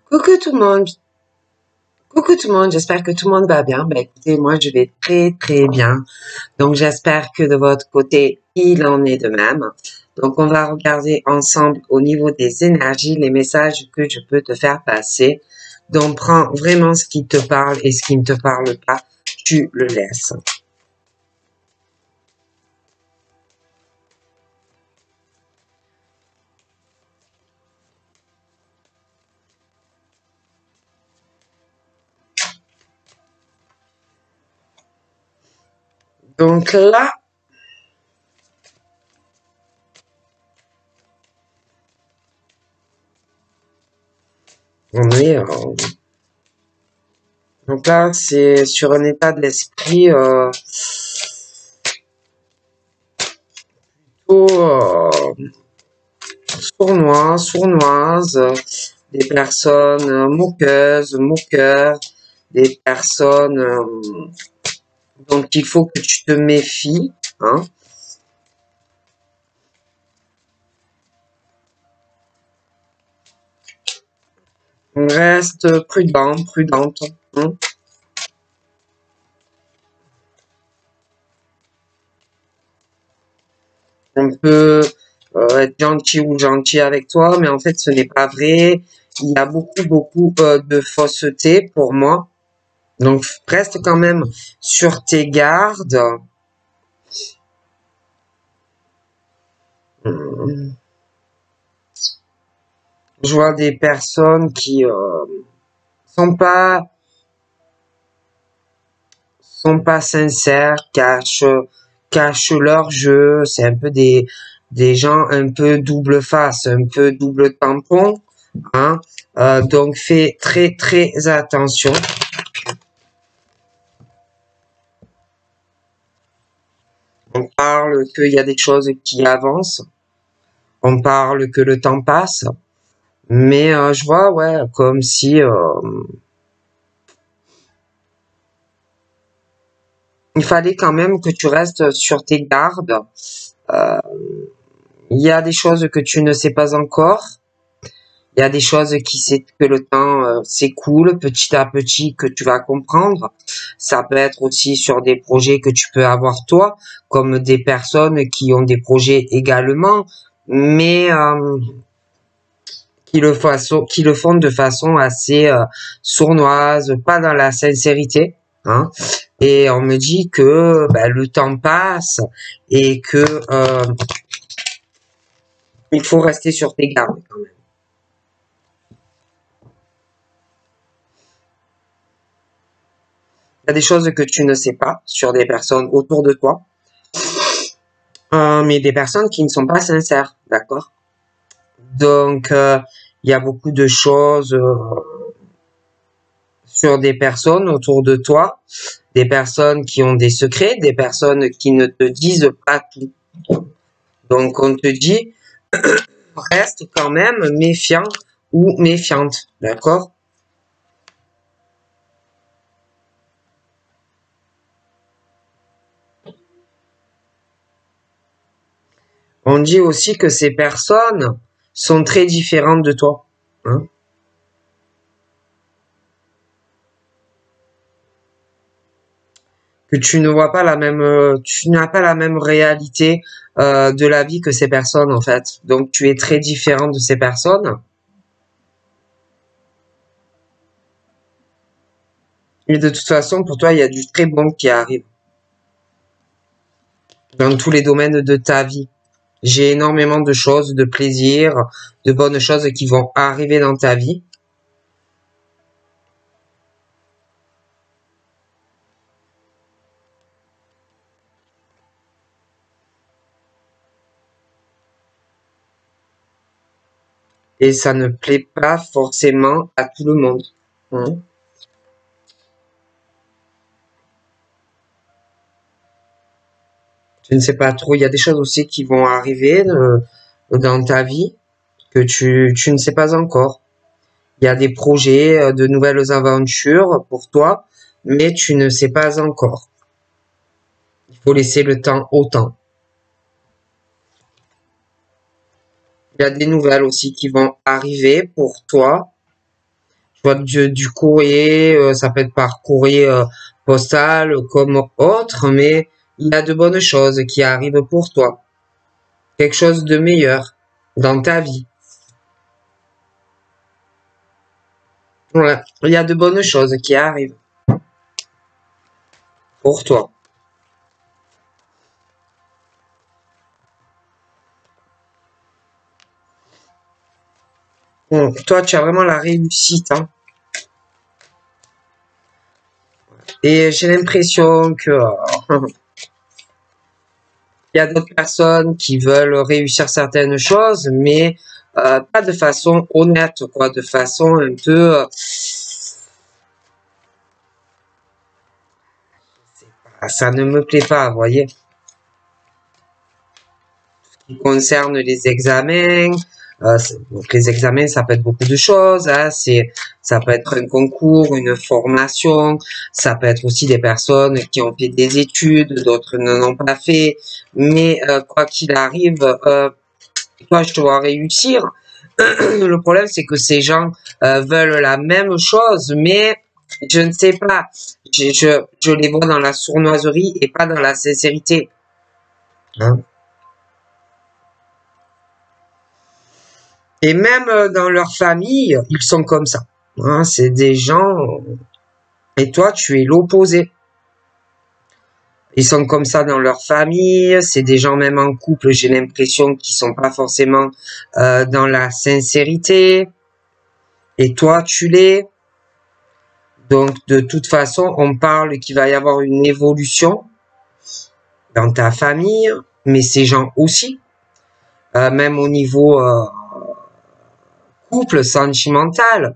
Coucou tout le monde, coucou tout le monde, j'espère que tout le monde va bien. Ben écoutez, moi je vais très très bien. Donc j'espère que de votre côté, il en est de même. Donc on va regarder ensemble au niveau des énergies, les messages que je peux te faire passer. Donc prends vraiment ce qui te parle et ce qui ne te parle pas, tu le laisses. Donc là, on est... donc là, c'est sur un état de l'esprit sournois, sournoise, des personnes moqueuses, moqueurs, des personnes dont il faut que tu te méfies, hein. Reste prudent, prudente, hein. On peut être gentil ou gentil avec toi, mais en fait, ce n'est pas vrai. Il y a beaucoup de fausseté pour moi. Donc, reste quand même sur tes gardes. Je vois des personnes qui sont pas sincères, cachent leur jeu. C'est un peu des gens un peu double face, un peu double tampon, hein. Donc fais très très attention. On parle qu'il y a des choses qui avancent. On parle que le temps passe. Mais je vois, ouais, comme si il fallait quand même que tu restes sur tes gardes. Euh, il y a des choses que tu ne sais pas encore. Il y a des choses que le temps s'écoule petit à petit, que tu vas comprendre. Ça peut être aussi sur des projets que tu peux avoir toi, comme des personnes qui ont des projets également, mais qui le font de façon assez sournoise, pas dans la sincérité, hein. Et on me dit que ben, le temps passe et que il faut rester sur tes gardes quand même. Il y a des choses que tu ne sais pas sur des personnes autour de toi, mais des personnes qui ne sont pas sincères, d'accord? Donc, il y a beaucoup de choses sur des personnes autour de toi, des personnes qui ont des secrets, des personnes qui ne te disent pas tout. Donc, on te dit, reste quand même méfiant ou méfiante, d'accord? On dit aussi que ces personnes sont très différentes de toi, hein? Que tu ne vois pas la même, tu n'as pas la même réalité de la vie que ces personnes en fait. Donc tu es très différent de ces personnes. Et de toute façon, pour toi, il y a du très bon qui arrive dans tous les domaines de ta vie. J'ai énormément de choses, de plaisir, de bonnes choses qui vont arriver dans ta vie. Et ça ne plaît pas forcément à tout le monde, hein. Je ne sais pas trop. Il y a des choses aussi qui vont arriver dans ta vie que tu ne sais pas encore. Il y a des projets, de nouvelles aventures pour toi, mais tu ne sais pas encore. Il faut laisser le temps au temps. Il y a des nouvelles aussi qui vont arriver pour toi, soit du courrier, ça peut être par courrier postal comme autre, mais il y a de bonnes choses qui arrivent pour toi. Quelque chose de meilleur dans ta vie. Ouais, il y a de bonnes choses qui arrivent pour toi. Bon, toi, tu as vraiment la réussite, hein. Et j'ai l'impression que il y a d'autres personnes qui veulent réussir certaines choses, mais pas de façon honnête, quoi, de façon un peu, ça ne me plaît pas, vous voyez. Qui concerne les examens, donc les examens, ça peut être beaucoup de choses, hein, ça peut être un concours, une formation, ça peut être aussi des personnes qui ont fait des études, d'autres n'en ont pas fait, mais quoi qu'il arrive, toi, je te vois réussir. Le problème, c'est que ces gens veulent la même chose, mais je ne sais pas. Je les vois dans la sournoiserie et pas dans la sincérité. Hein. Et même dans leur famille, ils sont comme ça. Hein, c'est des gens... Et toi, tu es l'opposé. Ils sont comme ça dans leur famille. C'est des gens même en couple, j'ai l'impression qu'ils sont pas forcément dans la sincérité. Et toi, tu l'es. Donc, de toute façon, on parle qu'il va y avoir une évolution dans ta famille, mais ces gens aussi. Même au niveau couple sentimental,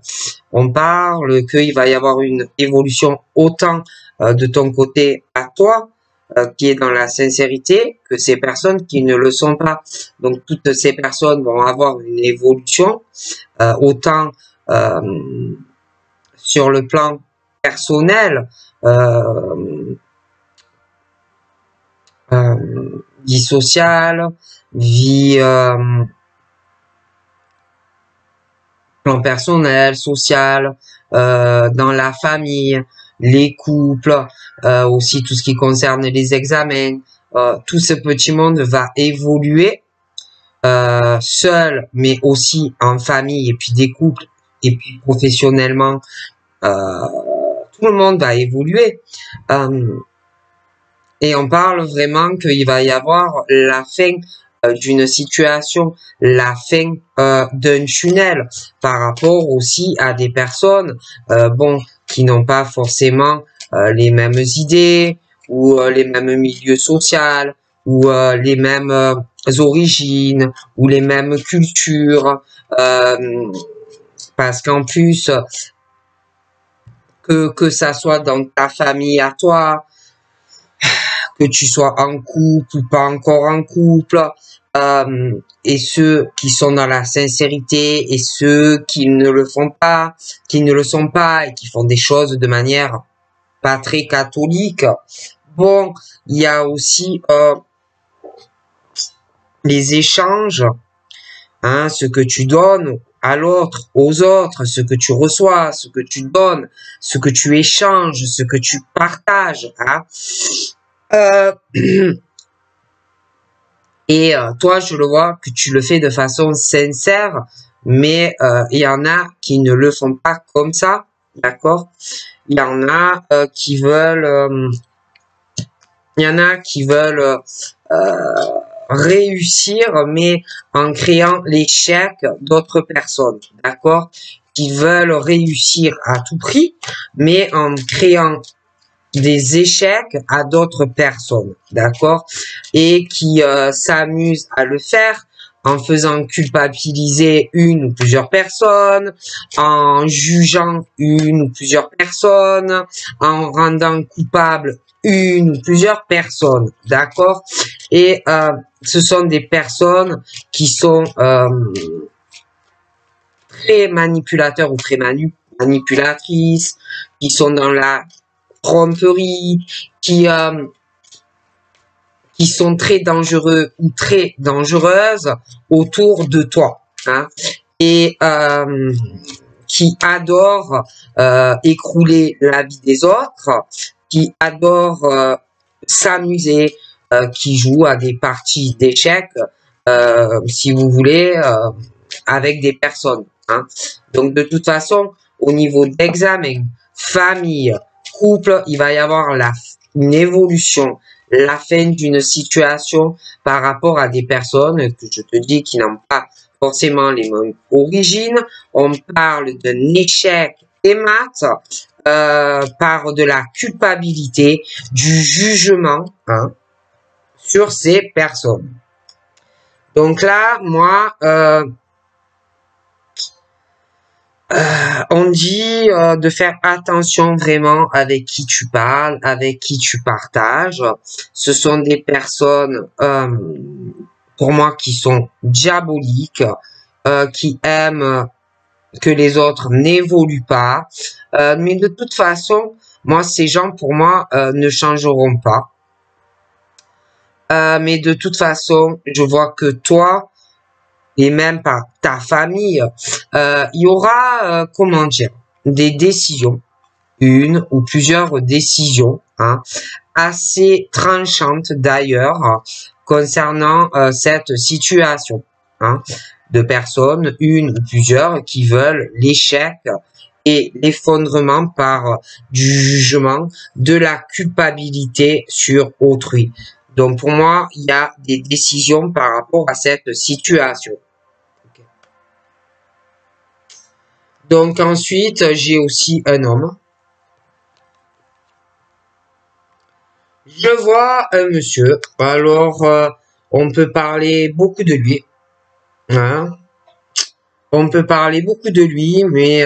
on parle qu'il va y avoir une évolution autant de ton côté à toi, qui est dans la sincérité, que ces personnes qui ne le sont pas. Donc toutes ces personnes vont avoir une évolution, autant sur le plan personnel, vie sociale, vie plan personnel, social, dans la famille, les couples, aussi tout ce qui concerne les examens. Tout ce petit monde va évoluer seul, mais aussi en famille, et puis des couples, et puis professionnellement. Tout le monde va évoluer. Et on parle vraiment qu'il va y avoir la fin d'une situation, la fin d'un tunnel par rapport aussi à des personnes bon qui n'ont pas forcément les mêmes idées ou les mêmes milieux sociaux ou les mêmes origines ou les mêmes cultures parce qu'en plus que ça soit dans ta famille à toi, que tu sois en couple ou pas encore en couple, et ceux qui sont dans la sincérité et ceux qui ne le font pas, qui ne le sont pas et qui font des choses de manière pas très catholique. Bon, il y a aussi les échanges, hein, ce que tu donnes à l'autre, aux autres, ce que tu reçois, ce que tu donnes, ce que tu échanges, ce que tu partages, hein. Et toi, je le vois que tu le fais de façon sincère, mais il y en a qui ne le font pas comme ça, d'accord? Il y en a qui veulent, il y en a qui veulent réussir, mais en créant l'échec d'autres personnes, d'accord? Qui veulent réussir à tout prix, mais en créant des échecs à d'autres personnes, d'accord? Et qui s'amusent à le faire en faisant culpabiliser une ou plusieurs personnes, en jugeant une ou plusieurs personnes, en rendant coupable une ou plusieurs personnes, d'accord? Et ce sont des personnes qui sont très manipulateurs ou très manipulatrices, qui sont dans la tromperie, qui sont très dangereux ou très dangereuses autour de toi. Hein. Et qui adore écrouler la vie des autres, qui adore s'amuser, qui joue à des parties d'échecs, si vous voulez, avec des personnes. Hein. Donc de toute façon, au niveau d'examen, famille, couple, il va y avoir une évolution, la fin d'une situation par rapport à des personnes que je te dis qui n'ont pas forcément les mêmes origines. On parle d'un échec et mat, par de la culpabilité, du jugement hein, sur ces personnes. Donc là, moi, on dit de faire attention vraiment avec qui tu parles, avec qui tu partages. Ce sont des personnes, pour moi, qui sont diaboliques, qui aiment que les autres n'évoluent pas. Mais de toute façon, moi, ces gens, pour moi, ne changeront pas. Mais de toute façon, je vois que toi, et même par ta famille, il y aura, comment dire, des décisions, une ou plusieurs décisions, hein, assez tranchantes d'ailleurs, concernant cette situation, hein, de personnes, une ou plusieurs, qui veulent l'échec et l'effondrement par du jugement, de la culpabilité sur autrui. Donc pour moi, il y a des décisions par rapport à cette situation. Donc ensuite, j'ai aussi un homme. Je vois un monsieur. Alors, on peut parler beaucoup de lui. Hein. On peut parler beaucoup de lui, mais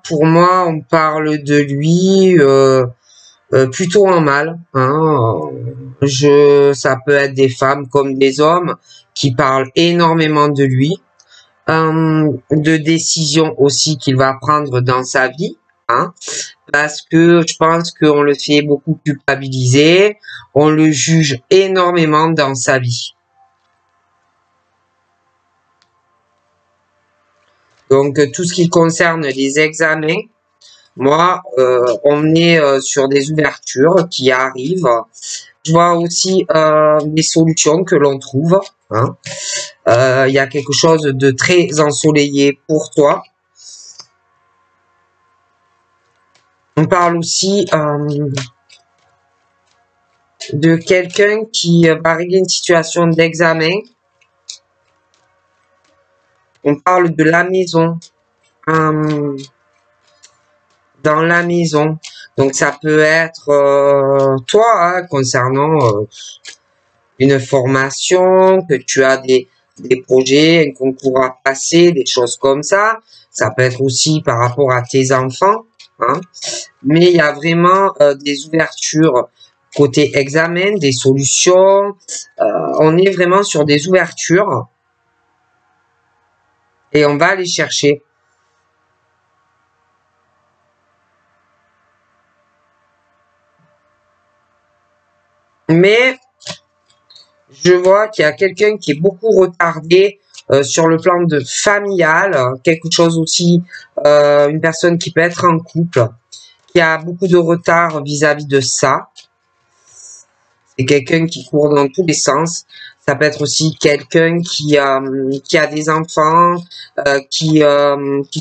pour moi, on parle de lui plutôt en mal. Hein. Ça peut être des femmes comme des hommes qui parlent énormément de lui. De décisions aussi qu'il va prendre dans sa vie, hein, parce que je pense qu'on le fait beaucoup culpabiliser, on le juge énormément dans sa vie. Donc tout ce qui concerne les examens, moi, on est sur des ouvertures qui arrivent. Je vois aussi des solutions que l'on trouve. Hein. Il y a quelque chose de très ensoleillé pour toi. On parle aussi de quelqu'un qui va régler une situation d'examen. On parle de la maison. Dans la maison. Donc ça peut être toi, hein, concernant une formation, que tu as des projets, un concours à passer, des choses comme ça. Ça peut être aussi par rapport à tes enfants. Hein. Mais il y a vraiment des ouvertures côté examen, des solutions. On est vraiment sur des ouvertures. Et on va aller chercher. Mais je vois qu'il y a quelqu'un qui est beaucoup retardé sur le plan de familial, quelque chose aussi, une personne qui peut être en couple, qui a beaucoup de retard vis-à-vis de ça. C'est quelqu'un qui court dans tous les sens. Ça peut être aussi quelqu'un qui a des enfants, qui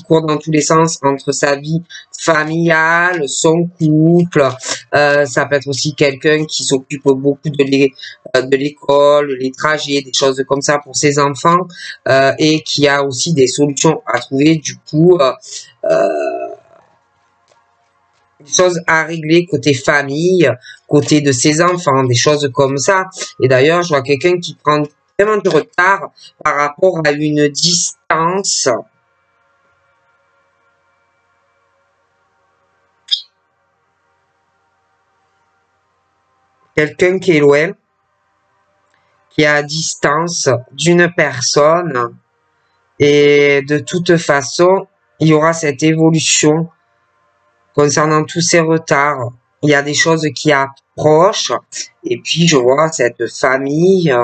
court dans tous les sens entre sa vie familiale, son couple. Ça peut être aussi quelqu'un qui s'occupe beaucoup de l'école, les trajets, des choses comme ça pour ses enfants, et qui a aussi des solutions à trouver. Du coup, des choses à régler côté famille, côté de ses enfants, des choses comme ça. Et d'ailleurs, je vois quelqu'un qui prend vraiment du retard par rapport à une distance. Quelqu'un qui est loin, qui est à distance d'une personne. Et de toute façon, il y aura cette évolution concernant tous ces retards. Il y a des choses qui approchent. Et puis, je vois cette famille,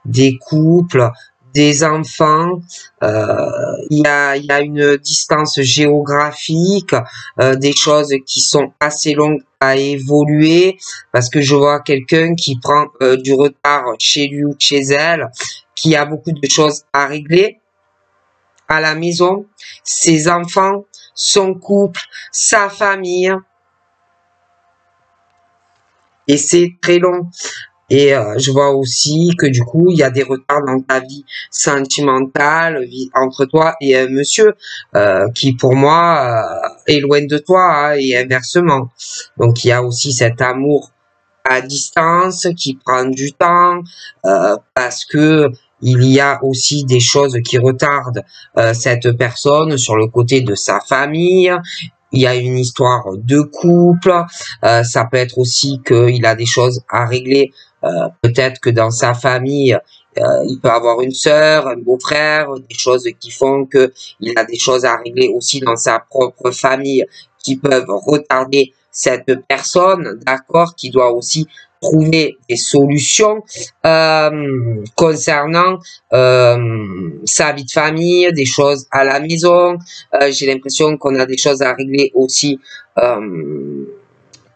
des couples, des enfants, il y a une distance géographique, des choses qui sont assez longues à évoluer, parce que je vois quelqu'un qui prend du retard chez lui ou chez elle, qui a beaucoup de choses à régler à la maison, ses enfants, son couple, sa famille, et c'est très long. Et je vois aussi que du coup, il y a des retards dans ta vie sentimentale entre toi et un monsieur qui, pour moi, est loin de toi, hein, et inversement. Donc, il y a aussi cet amour à distance qui prend du temps parce que il y a aussi des choses qui retardent cette personne sur le côté de sa famille. Il y a une histoire de couple, ça peut être aussi qu'il a des choses à régler, peut-être que dans sa famille, il peut avoir une sœur, un beau-frère, des choses qui font que il a des choses à régler aussi dans sa propre famille qui peuvent retarder cette personne, d'accord, qui doit aussi trouver des solutions concernant sa vie de famille, des choses à la maison. J'ai l'impression qu'on a des choses à régler aussi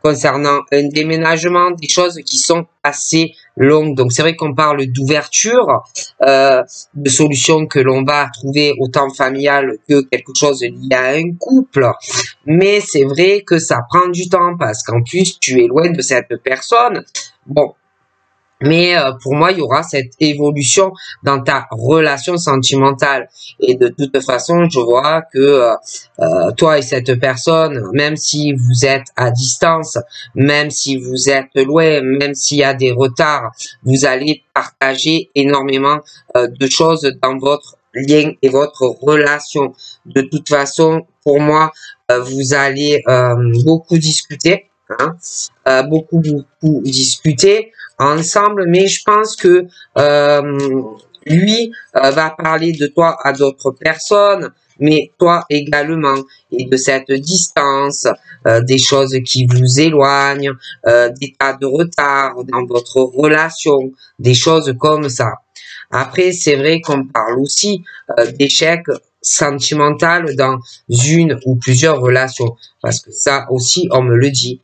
concernant un déménagement, des choses qui sont assez longues. Donc c'est vrai qu'on parle d'ouverture, de solutions que l'on va trouver autant familiales que quelque chose lié à un couple. Mais c'est vrai que ça prend du temps parce qu'en plus tu es loin de cette personne. Bon, mais pour moi, il y aura cette évolution dans ta relation sentimentale. Et de toute façon, je vois que toi et cette personne, même si vous êtes à distance, même si vous êtes loin, même s'il y a des retards, vous allez partager énormément de choses dans votre lien et votre relation. De toute façon, pour moi, vous allez beaucoup discuter, hein, beaucoup discuter ensemble, mais je pense que lui va parler de toi à d'autres personnes, mais toi également, et de cette distance, des choses qui vous éloignent, des tas de retard dans votre relation, des choses comme ça. Après, c'est vrai qu'on parle aussi d'échecs sentimental dans une ou plusieurs relations, parce que ça aussi, on me le dit,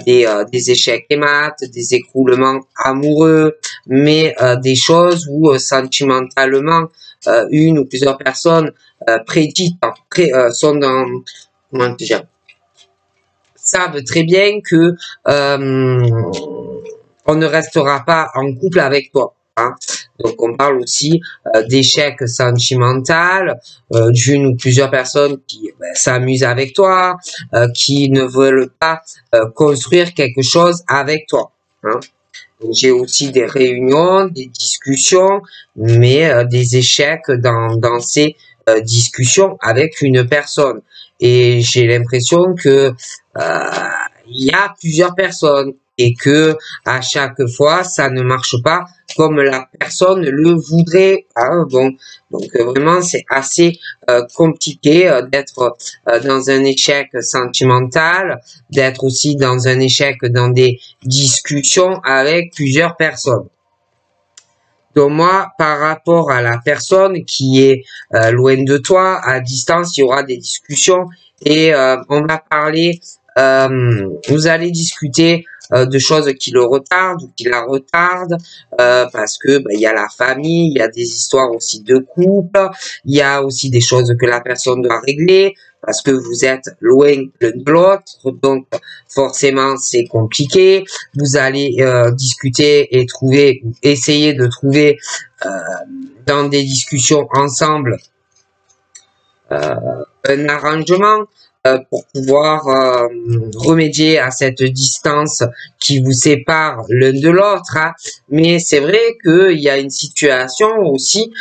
des échecs et maths, des écroulements amoureux, mais des choses où sentimentalement, une ou plusieurs personnes prédisent, sont dans, comment dire, savent très bien que on ne restera pas en couple avec toi. Hein. Donc on parle aussi d'échec sentimental, d'une ou plusieurs personnes qui s'amusent avec toi, qui ne veulent pas construire quelque chose avec toi. Hein. J'ai aussi des réunions, des discussions, mais des échecs dans ces discussions avec une personne. Et j'ai l'impression que il y a plusieurs personnes et que à chaque fois ça ne marche pas comme la personne le voudrait. Hein. Bon, donc vraiment c'est assez compliqué d'être dans un échec sentimental, d'être aussi dans un échec dans des discussions avec plusieurs personnes. Donc moi, par rapport à la personne qui est loin de toi, à distance, il y aura des discussions et on va parler, vous allez discuter de choses qui le retardent ou qui la retardent, parce que il y a la famille, il y a des histoires aussi de couple, il y a aussi des choses que la personne doit régler, parce que vous êtes loin l'un de l'autre, donc forcément c'est compliqué. Vous allez discuter et essayer de trouver dans des discussions ensemble un arrangement pour pouvoir remédier à cette distance qui vous sépare l'un de l'autre. Hein. Mais c'est vrai qu'il y a une situation aussi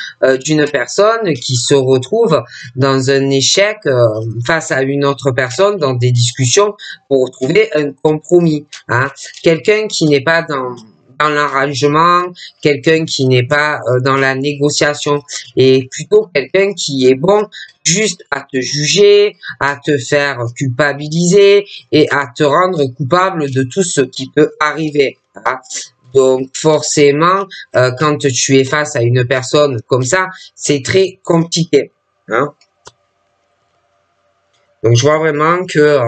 d'une personne qui se retrouve dans un échec face à une autre personne dans des discussions pour trouver un compromis. Hein. Quelqu'un qui n'est pas dans l'arrangement, quelqu'un qui n'est pas dans la négociation, et plutôt quelqu'un qui est bon juste à te juger, à te faire culpabiliser et à te rendre coupable de tout ce qui peut arriver. Hein. Donc forcément, quand tu es face à une personne comme ça, c'est très compliqué. Hein. Donc je vois vraiment que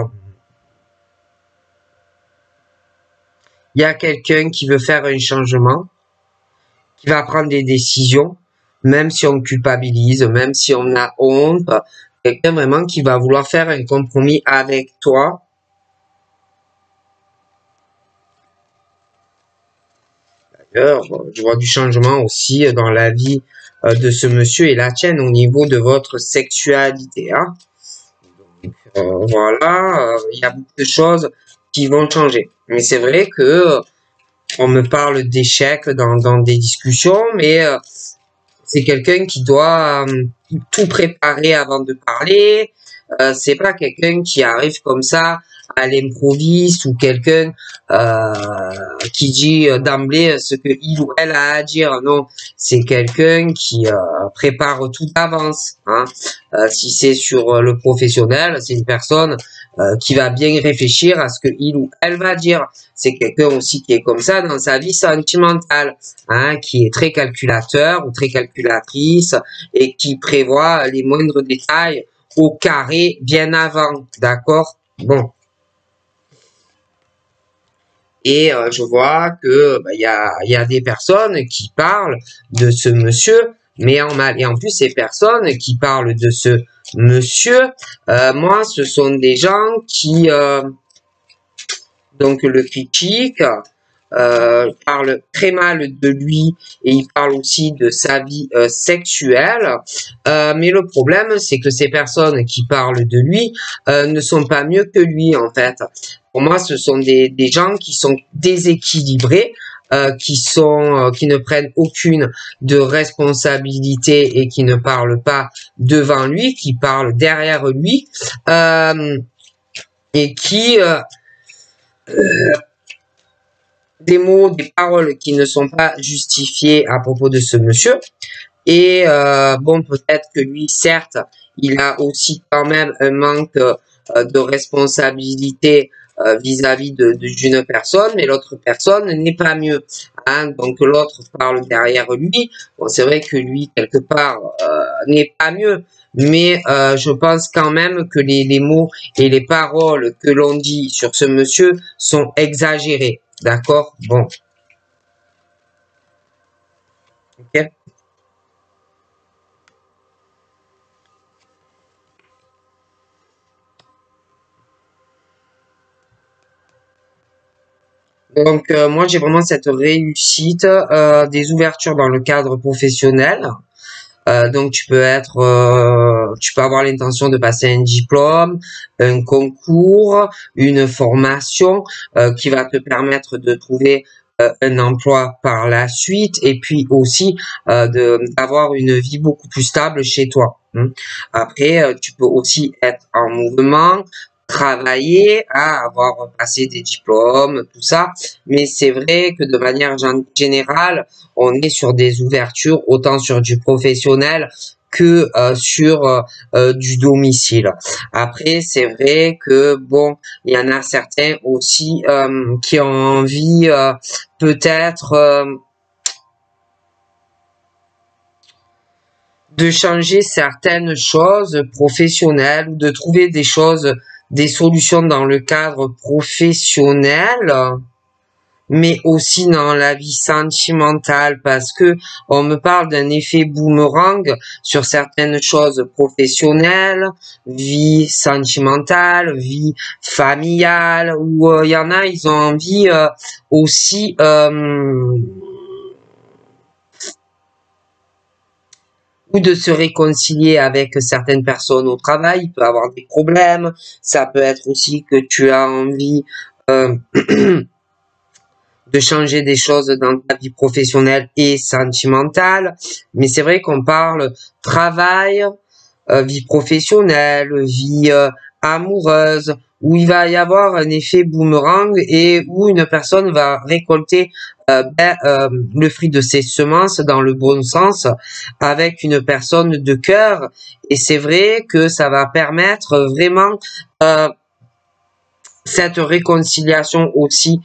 il y a quelqu'un qui veut faire un changement, qui va prendre des décisions, même si on culpabilise, même si on a honte, quelqu'un vraiment qui va vouloir faire un compromis avec toi. D'ailleurs, je vois du changement aussi dans la vie de ce monsieur et la tienne au niveau de votre sexualité. Hein. Donc, voilà, il y a beaucoup de choses qui vont changer. Mais c'est vrai que on me parle d'échecs dans des discussions, mais c'est quelqu'un qui doit tout préparer avant de parler. C'est pas quelqu'un qui arrive comme ça à l'improviste ou quelqu'un qui dit d'emblée ce que il ou elle a à dire. Non, c'est quelqu'un qui prépare tout d'avance. Hein. Si c'est sur le professionnel, c'est une personne qui va bien réfléchir à ce que il ou elle va dire. C'est quelqu'un aussi qui est comme ça dans sa vie sentimentale, hein, qui est très calculateur ou très calculatrice et qui prévoit les moindres détails au carré bien avant, d'accord? Bon. Et je vois que il y a des personnes qui parlent de ce monsieur, mais en mal. Et en plus, ces personnes qui parlent de ce monsieur, moi, ce sont des gens qui donc le critiquent, parle très mal de lui et il parle aussi de sa vie sexuelle. Mais le problème, c'est que ces personnes qui parlent de lui ne sont pas mieux que lui, en fait. Pour moi, ce sont des gens qui sont déséquilibrés, qui ne prennent aucune de responsabilité et qui ne parlent pas devant lui, qui parlent derrière lui, et qui des mots, des paroles qui ne sont pas justifiées à propos de ce monsieur. Et bon, peut-être que lui, certes, il a aussi quand même un manque de responsabilité vis-à-vis d'une personne, mais l'autre personne n'est pas mieux. Hein. Donc l'autre parle derrière lui. Bon, c'est vrai que lui, quelque part, n'est pas mieux. Mais je pense quand même que les mots et les paroles que l'on dit sur ce monsieur sont exagérés. D'accord? Bon. Ok. Donc, moi, j'ai vraiment cette réussite, des ouvertures dans le cadre professionnel. Donc, tu peux avoir l'intention de passer un diplôme, un concours, une formation qui va te permettre de trouver un emploi par la suite et puis aussi d'avoir une vie beaucoup plus stable chez toi. Hein. Après, tu peux aussi être en mouvement, travailler, à avoir passé des diplômes, tout ça. Mais c'est vrai que de manière générale, on est sur des ouvertures autant sur du professionnel que sur du domicile. Après, c'est vrai que bon, il y en a certains aussi qui ont envie peut-être de changer certaines choses professionnelles, de trouver des choses, des solutions dans le cadre professionnel, mais aussi dans la vie sentimentale, parce que on me parle d'un effet boomerang sur certaines choses professionnelles, vie sentimentale, vie familiale, où il y en a, ils ont envie aussi ou de se réconcilier avec certaines personnes au travail, il peut avoir des problèmes, ça peut être aussi que tu as envie de changer des choses dans ta vie professionnelle et sentimentale, mais c'est vrai qu'on parle travail, vie professionnelle, vie amoureuse, où il va y avoir un effet boomerang et où une personne va récolter le fruit de ses semences dans le bon sens avec une personne de cœur. Et c'est vrai que ça va permettre vraiment cette réconciliation aussi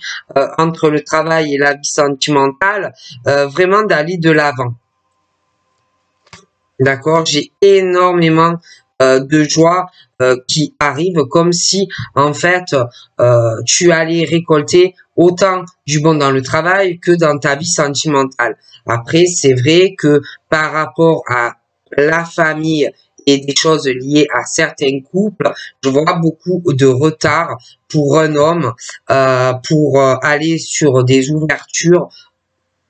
entre le travail et la vie sentimentale, vraiment d'aller de l'avant. D'accord? J'ai énormément de joie qui arrive comme si en fait tu allais récolter autant du bon dans le travail que dans ta vie sentimentale. Après, c'est vrai que par rapport à la famille et des choses liées à certains couples, je vois beaucoup de retard pour un homme pour aller sur des ouvertures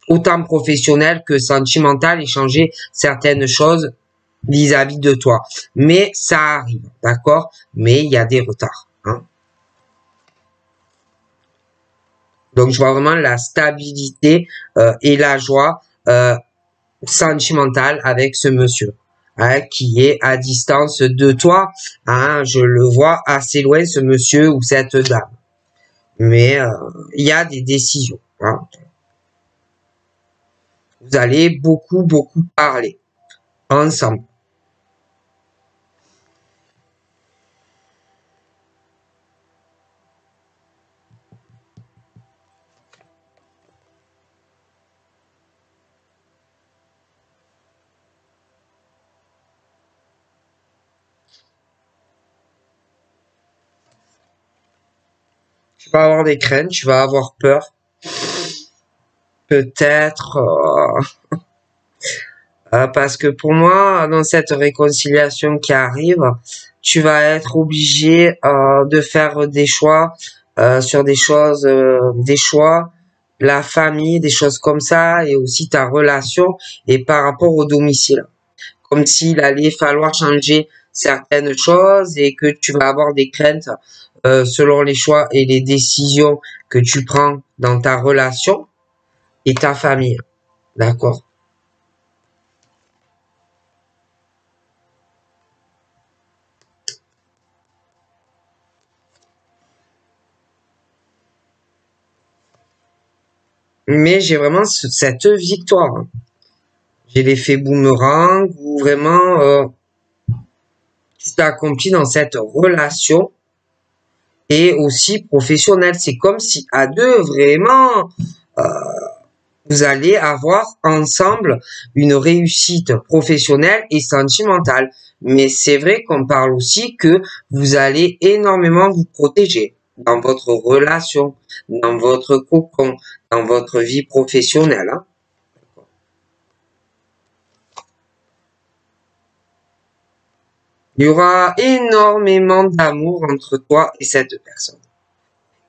autant professionnelles que sentimentales et changer certaines choses vis-à-vis de toi. Mais ça arrive, d'accord? Mais il y a des retards. Hein. Donc, je vois vraiment la stabilité et la joie sentimentale avec ce monsieur. Hein, qui est à distance de toi. Hein, je le vois assez loin, ce monsieur ou cette dame. Mais il y a des décisions. Hein. Vous allez beaucoup parler ensemble. Tu vas avoir des craintes, tu vas avoir peur. Peut-être parce que pour moi, dans cette réconciliation qui arrive, tu vas être obligé de faire des choix sur des choses, des choix, la famille, des choses comme ça, et aussi ta relation et par rapport au domicile. Comme s'il allait falloir changer certaines choses et que tu vas avoir des craintes selon les choix et les décisions que tu prends dans ta relation et ta famille. D'accord? Mais j'ai vraiment cette victoire. Hein. J'ai l'effet boomerang où vraiment tu t'es accompli dans cette relation et aussi professionnelle. C'est comme si à deux, vraiment, euh, vous allez avoir ensemble une réussite professionnelle et sentimentale. Mais c'est vrai qu'on parle aussi que vous allez énormément vous protéger dans votre relation, dans votre cocon, dans votre vie professionnelle. Hein. Il y aura énormément d'amour entre toi et cette personne.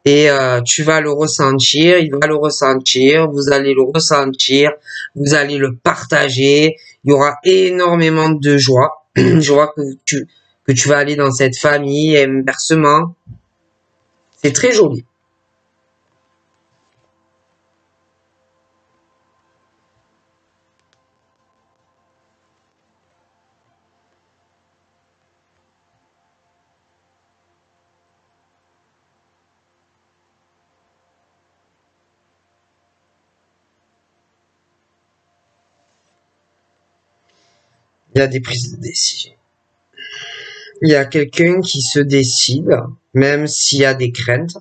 Et tu vas le ressentir, il va le ressentir, vous allez le ressentir, vous allez le partager. Il y aura énormément de joie. Je vois que tu vas aller dans cette famille et inversement. C'est très joli. Il y a des prises de décision. Il y a quelqu'un qui se décide, même s'il y a des craintes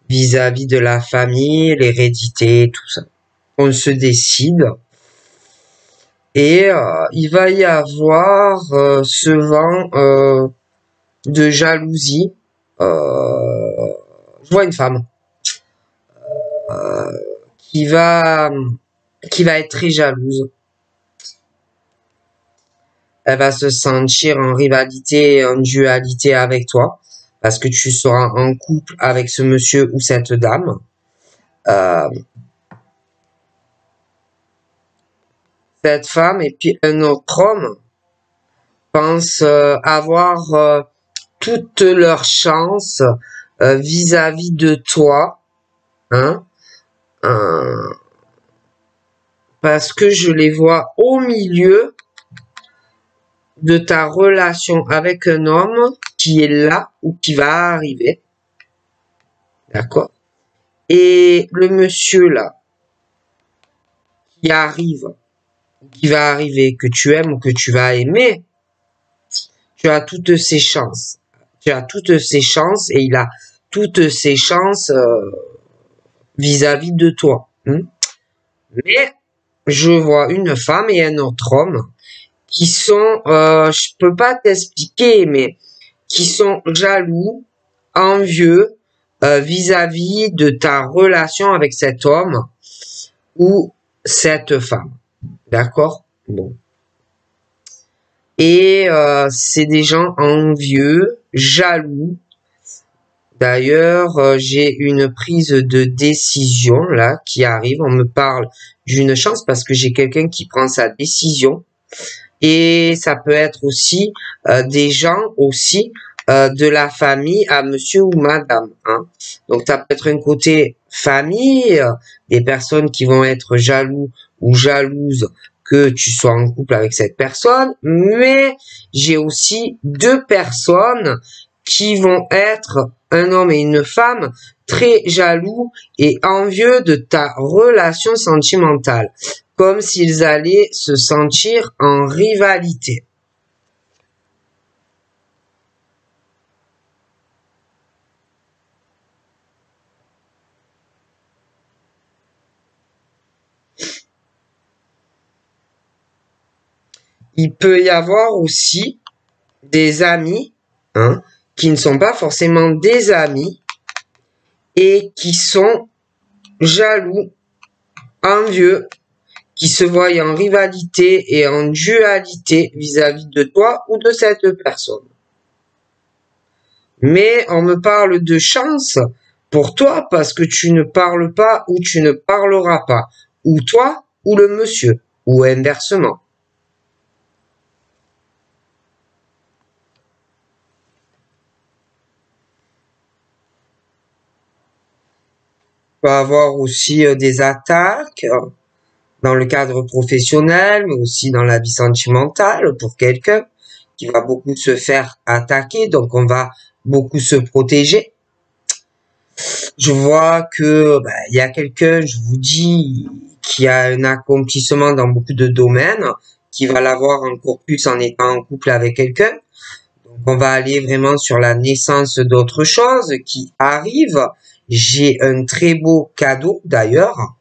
vis-à-vis de la famille, l'hérédité, tout ça. On se décide et il va y avoir ce vent de jalousie. Je vois une femme euh, qui va qui va être très jalouse. Elle va se sentir en rivalité, en dualité avec toi, parce que tu seras en couple avec ce monsieur ou cette dame. Euh, cette femme et puis un autre homme pensent avoir toutes leurs chances vis-à-vis de toi, hein, euh, parce que je les vois au milieu de ta relation avec un homme qui est là ou qui va arriver, d'accord? Et le monsieur là, qui arrive, qui va arriver, que tu aimes ou que tu vas aimer, tu as toutes ses chances. Tu as toutes ses chances et il a toutes ses chances vis-à-vis de toi. Mais je vois une femme et un autre homme qui sont, je peux pas t'expliquer, mais qui sont jaloux, envieux vis-à-vis de ta relation avec cet homme ou cette femme. D'accord? Bon. Et c'est des gens envieux, jaloux. D'ailleurs, j'ai une prise de décision là qui arrive. On me parle d'une chance parce que j'ai quelqu'un qui prend sa décision. Et ça peut être aussi des gens aussi de la famille à monsieur ou madame. Hein. Donc ça peut être un côté famille, des personnes qui vont être jaloux ou jalouses que tu sois en couple avec cette personne, mais j'ai aussi deux personnes qui vont être un homme et une femme très jaloux et envieux de ta relation sentimentale, comme s'ils allaient se sentir en rivalité. Il peut y avoir aussi des amis, hein, qui ne sont pas forcément des amis et qui sont jaloux, envieux, qui se voient en rivalité et en dualité vis-à-vis de toi ou de cette personne. Mais on me parle de chance pour toi parce que tu ne parles pas ou tu ne parleras pas, ou toi ou le monsieur, ou inversement. peut avoir aussi des attaques dans le cadre professionnel, mais aussi dans la vie sentimentale pour quelqu'un qui va beaucoup se faire attaquer, donc on va beaucoup se protéger. Je vois que il y a quelqu'un, je vous dis, qui a un accomplissement dans beaucoup de domaines, qui va l'avoir encore plus en étant en couple avec quelqu'un. Donc on va aller vraiment sur la naissance d'autres choses qui arrivent. J'ai un très beau cadeau d'ailleurs.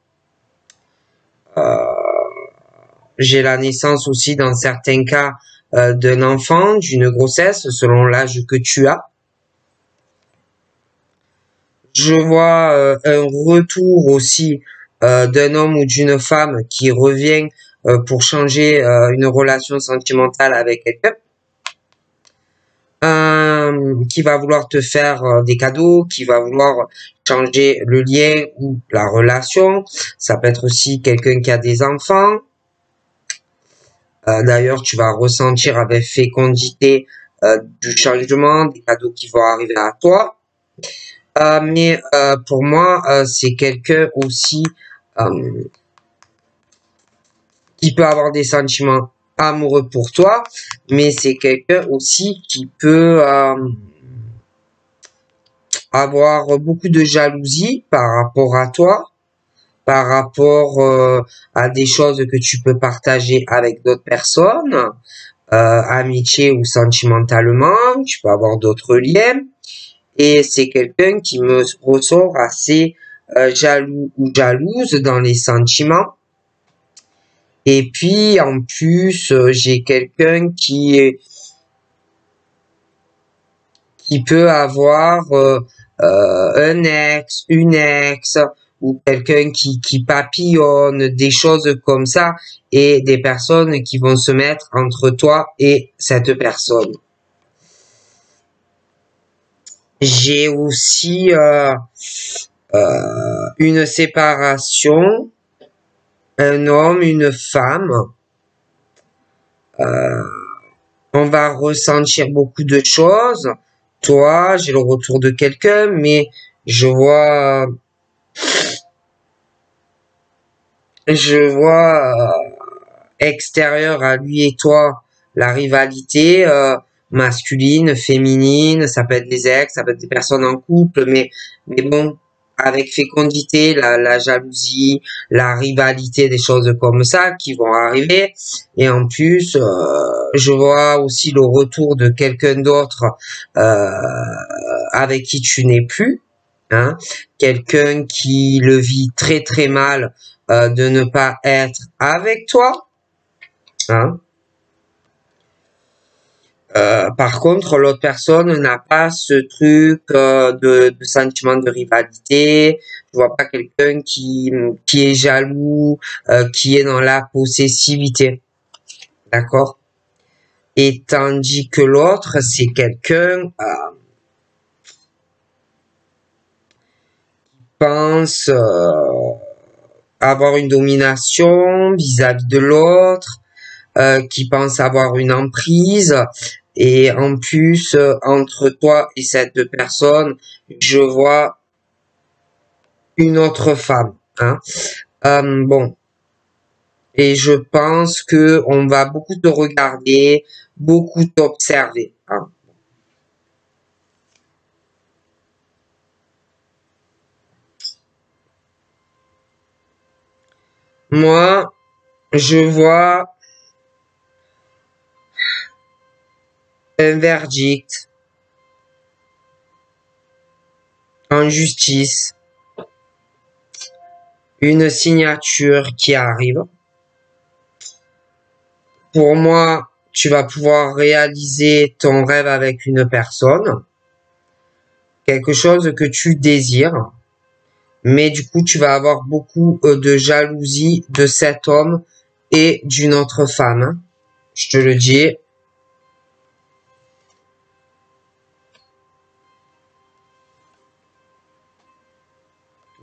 J'ai la naissance aussi dans certains cas d'un enfant, d'une grossesse, selon l'âge que tu as. Je vois un retour aussi d'un homme ou d'une femme qui revient pour changer une relation sentimentale avec quelqu'un. Qui va vouloir te faire des cadeaux, qui va vouloir changer le lien ou la relation. Ça peut être aussi quelqu'un qui a des enfants. D'ailleurs, tu vas ressentir avec fécondité du changement, des cadeaux qui vont arriver à toi. Mais pour moi, c'est quelqu'un aussi qui peut avoir des sentiments amoureux pour toi, mais c'est quelqu'un aussi qui peut avoir beaucoup de jalousie par rapport à toi, par rapport à des choses que tu peux partager avec d'autres personnes, amitié ou sentimentalement, tu peux avoir d'autres liens. Et c'est quelqu'un qui me ressort assez jaloux ou jalouse dans les sentiments. Et puis, en plus, j'ai quelqu'un qui peut avoir un ex, une ex, ou quelqu'un qui papillonne, des choses comme ça, et des personnes qui vont se mettre entre toi et cette personne. J'ai aussi une séparation, un homme, une femme. On va ressentir beaucoup de choses. Toi, j'ai le retour de quelqu'un, mais je vois extérieur à lui et toi la rivalité masculine, féminine, ça peut être des ex, ça peut être des personnes en couple, mais bon, avec fécondité, la jalousie, la rivalité, des choses comme ça qui vont arriver. Et en plus, je vois aussi le retour de quelqu'un d'autre avec qui tu n'es plus. Hein, quelqu'un qui le vit très très mal de ne pas être avec toi. Hein. Par contre, l'autre personne n'a pas ce truc de sentiment de rivalité. Je vois pas quelqu'un qui est jaloux, qui est dans la possessivité. D'accord? Et tandis que l'autre, c'est quelqu'un pense avoir une domination vis-à-vis de l'autre, qui pense avoir une emprise. Et en plus, entre toi et cette personne, je vois une autre femme. Hein. Bon. Et je pense que on va beaucoup te regarder, beaucoup t'observer. Hein. Moi, je vois un verdict en justice, une signature qui arrive. Pour moi, tu vas pouvoir réaliser ton rêve avec une personne, quelque chose que tu désires, mais du coup, tu vas avoir beaucoup de jalousie de cet homme et d'une autre femme. Je te le dis.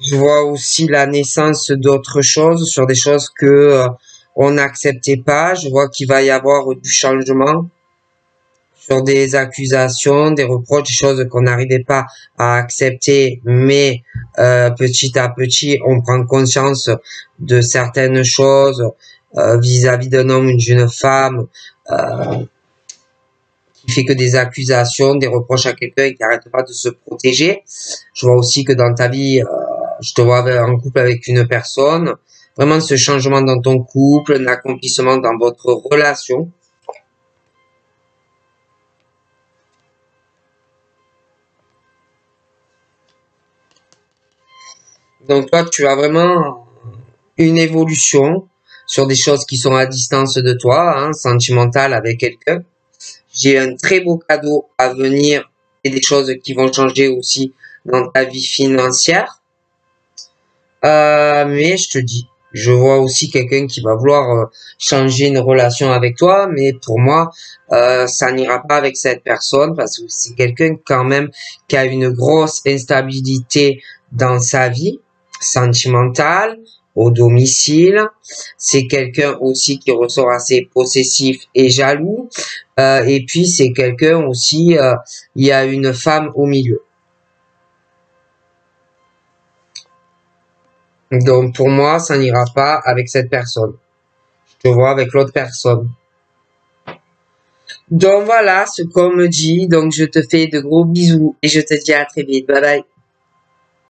Je vois aussi la naissance d'autres choses, sur des choses que on n'acceptait pas. Je vois qu'il va y avoir du changement sur des accusations, des reproches, des choses qu'on n'arrivait pas à accepter, mais petit à petit, on prend conscience de certaines choses vis-à-vis d'un homme ou d'une femme qui fait que des accusations, des reproches à quelqu'un qui n'arrête pas de se protéger. Je vois aussi que dans ta vie, je te vois en couple avec une personne. Vraiment ce changement dans ton couple, un accomplissement dans votre relation. Donc toi, tu as vraiment une évolution sur des choses qui sont à distance de toi, hein, sentimentale avec quelqu'un. J'ai un très beau cadeau à venir et des choses qui vont changer aussi dans ta vie financière. Mais je te dis, je vois aussi quelqu'un qui va vouloir changer une relation avec toi, mais pour moi, ça n'ira pas avec cette personne parce que c'est quelqu'un quand même qui a une grosse instabilité dans sa vie sentimentale, au domicile. C'est quelqu'un aussi qui ressort assez possessif et jaloux. Et puis c'est quelqu'un aussi, il y a une femme au milieu. Donc pour moi, ça n'ira pas avec cette personne. Je te vois avec l'autre personne. Donc voilà ce qu'on me dit. Donc je te fais de gros bisous et je te dis à très vite. Bye bye.